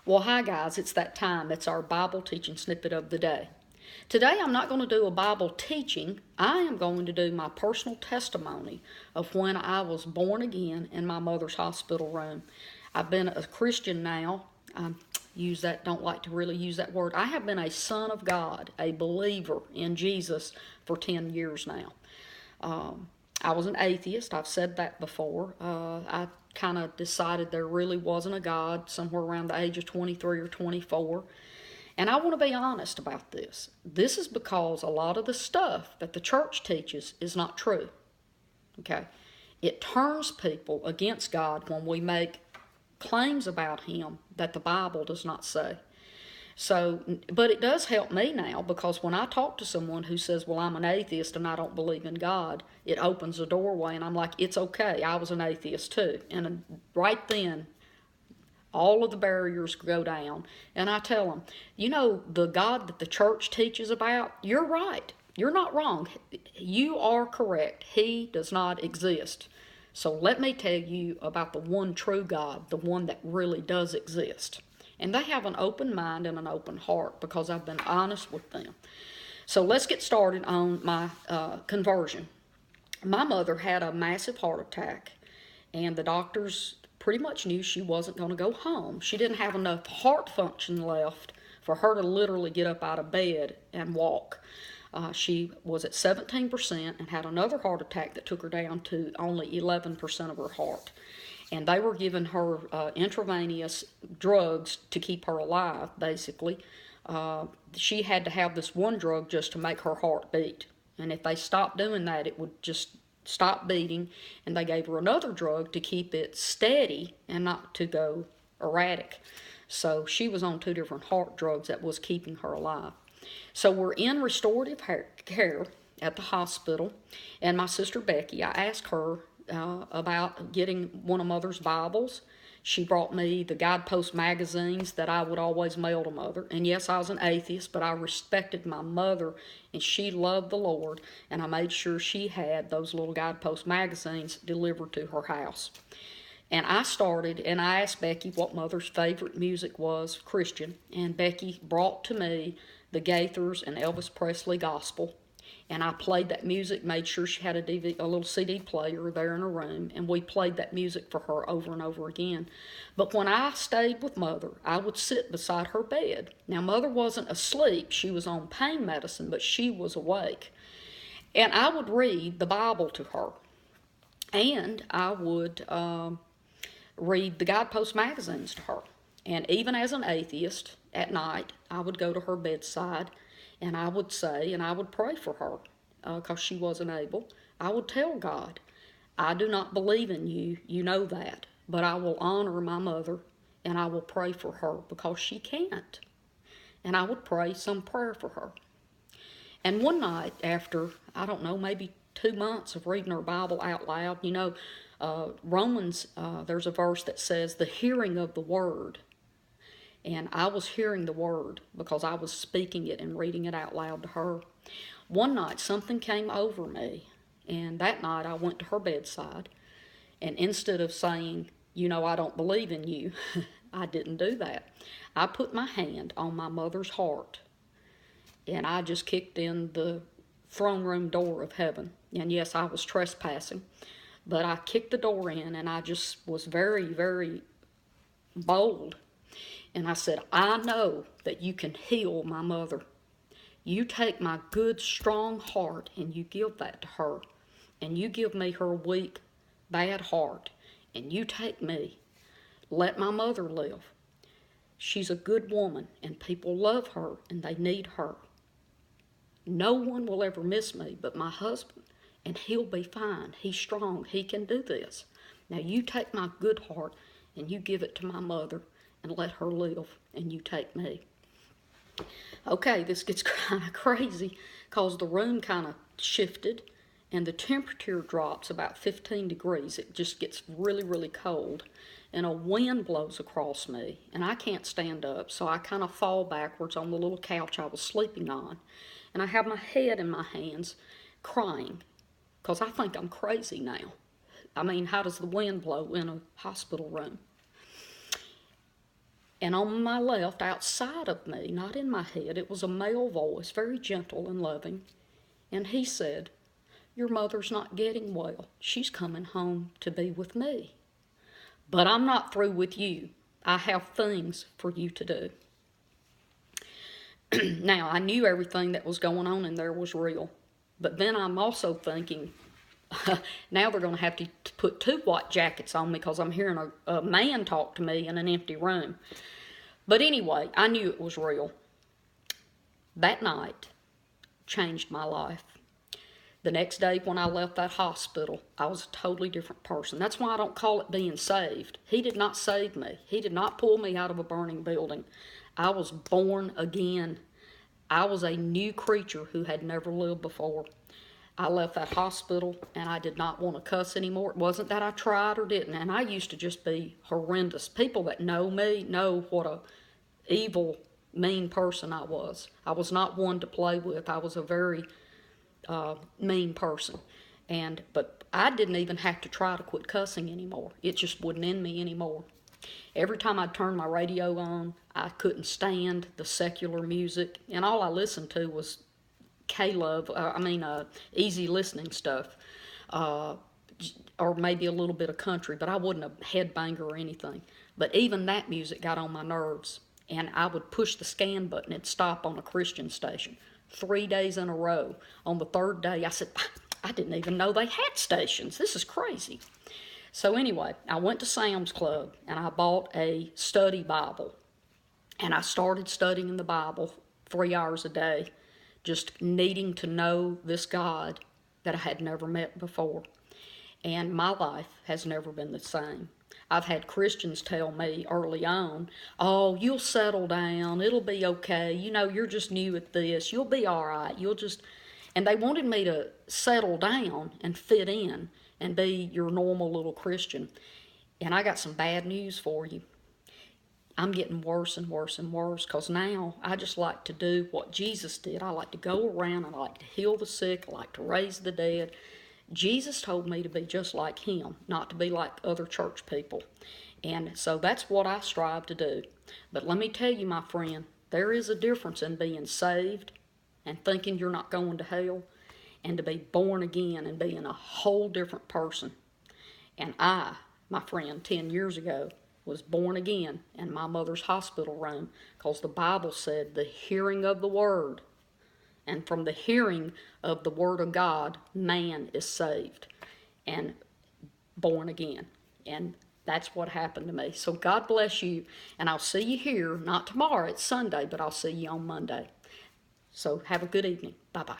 Well, hi guys, it's that time. It's our Bible teaching snippet of the day. Today I'm not going to do a Bible teaching. I am going to do my personal testimony of when I was born again in my mother's hospital room. I've been a Christian now. Don't like to really use that word. I have been a son of God, a believer in Jesus for 10 years now. I was an atheist. I've said that before. I kind of decided there really wasn't a God somewhere around the age of 23 or 24. And I want to be honest about this. This is because a lot of the stuff that the church teaches is not true. Okay? It turns people against God when we make claims about Him that the Bible does not say. So, but it does help me now, because when I talk to someone who says, well, I'm an atheist and I don't believe in God, it opens a doorway, and I'm like, it's okay, I was an atheist too. And right then, all of the barriers go down, and I tell them, the God that the church teaches about, you're right. You're not wrong. You are correct. He does not exist. So let me tell you about the one true God, the one that really does exist. And they have an open mind and an open heart because I've been honest with them. So let's get started on my conversion. My mother had a massive heart attack, and the doctors pretty much knew she wasn't going to go home. She didn't have enough heart function left for her to literally get up out of bed and walk. She was at 17% and had another heart attack that took her down to only 11% of her heart. And they were giving her intravenous drugs to keep her alive, basically. She had to have this one drug just to make her heart beat. And if they stopped doing that, it would just stop beating. And they gave her another drug to keep it steady and not to go erratic. So she was on two different heart drugs that was keeping her alive. So we're in restorative care at the hospital. And my sister Becky, I asked her about getting one of Mother's Bibles. She brought me the Guidepost magazines that I would always mail to Mother. And yes, I was an atheist, but I respected my mother, and she loved the Lord, and I made sure she had those little Guidepost magazines delivered to her house. And I asked Becky what Mother's favorite music was, Christian, and Becky brought to me the Gaithers and Elvis Presley gospel. And I played that music, made sure she had a little CD player there in her room, and we played that music for her over and over again. But when I stayed with Mother, I would sit beside her bed. Now, Mother wasn't asleep. She was on pain medicine, but she was awake. And I would read the Bible to her. And I would read the Guidepost magazines to her. And even as an atheist, at night, I would go to her bedside, and I would say, and I would pray for her, because she wasn't able. I would tell God, I do not believe in you, you know that, but I will honor my mother, and I will pray for her because she can't. And I would pray some prayer for her. And one night, after, I don't know, maybe 2 months of reading her Bible out loud, Romans, there's a verse that says, the hearing of the word. And I was hearing the word because I was speaking it and reading it out loud to her. One night, something came over me, and that night I went to her bedside, and instead of saying, I don't believe in you, I didn't do that. I put my hand on my mother's heart, and I just kicked in the throne room door of heaven. And yes, I was trespassing, but I kicked the door in, and I just was very, very bold. And I said, I know that you can heal my mother. You take my good, strong heart and you give that to her. And you give me her weak, bad heart. And you take me. Let my mother live. She's a good woman, and people love her, and they need her. No one will ever miss me but my husband, and he'll be fine. He's strong. He can do this. Now you take my good heart and you give it to my mother, and let her live, and you take me. Okay, this gets kind of crazy because the room kind of shifted, and the temperature drops about 15 degrees. It just gets really, really cold, and a wind blows across me, and I can't stand up, so I kind of fall backwards on the little couch I was sleeping on, and I have my head in my hands crying because I think I'm crazy now. I mean, how does the wind blow in a hospital room? And on my left, outside of me, not in my head, it was a male voice, very gentle and loving. And he said, "Your mother's not getting well. She's coming home to be with me. But I'm not through with you. I have things for you to do." Now, I knew everything that was going on in there was real. But then I'm also thinking, now they're going to have to put 2 white jackets on me because I'm hearing a man talk to me in an empty room. But anyway, I knew it was real. That night changed my life. The next day when I left that hospital, I was a totally different person. That's why I don't call it being saved. He did not save me. He did not pull me out of a burning building. I was born again. I was a new creature who had never lived before. I left that hospital and I did not want to cuss anymore. It wasn't that I tried or didn't. And I used to just be horrendous. People that know me know what a evil, mean person I was. I was not one to play with. I was a very mean person. But I didn't even have to try to quit cussing anymore. It just wasn't in me anymore. Every time I'd turn my radio on, I couldn't stand the secular music. And all I listened to was K-Love, easy listening stuff, or maybe a little bit of country, but I wasn't a headbanger or anything. But even that music got on my nerves, and I would push the scan button and stop on a Christian station 3 days in a row. On the 3rd day, I said, I didn't even know they had stations. This is crazy. So anyway, I went to Sam's Club, and I bought a study Bible, and I started studying the Bible 3 hours a day, just needing to know this God that I had never met before. And my life has never been the same. I've had Christians tell me early on, "Oh, you'll settle down. It'll be okay. You know, you're just new at this. You'll be all right. And they wanted me to settle down and fit in and be your normal little Christian. And I got some bad news for you. I'm getting worse and worse and worse because now I just like to do what Jesus did. I like to go around and I like to heal the sick. I like to raise the dead. Jesus told me to be just like him, not to be like other church people. And so that's what I strive to do. But let me tell you, my friend, there is a difference in being saved and thinking you're not going to hell and to be born again and being a whole different person. And I, my friend, 10 years ago, was born again in my mother's hospital room because the Bible said the hearing of the word, and from the hearing of the word of God, man is saved and born again. And that's what happened to me. So God bless you, and I'll see you here, not tomorrow, it's Sunday, but I'll see you on Monday. So have a good evening. Bye-bye.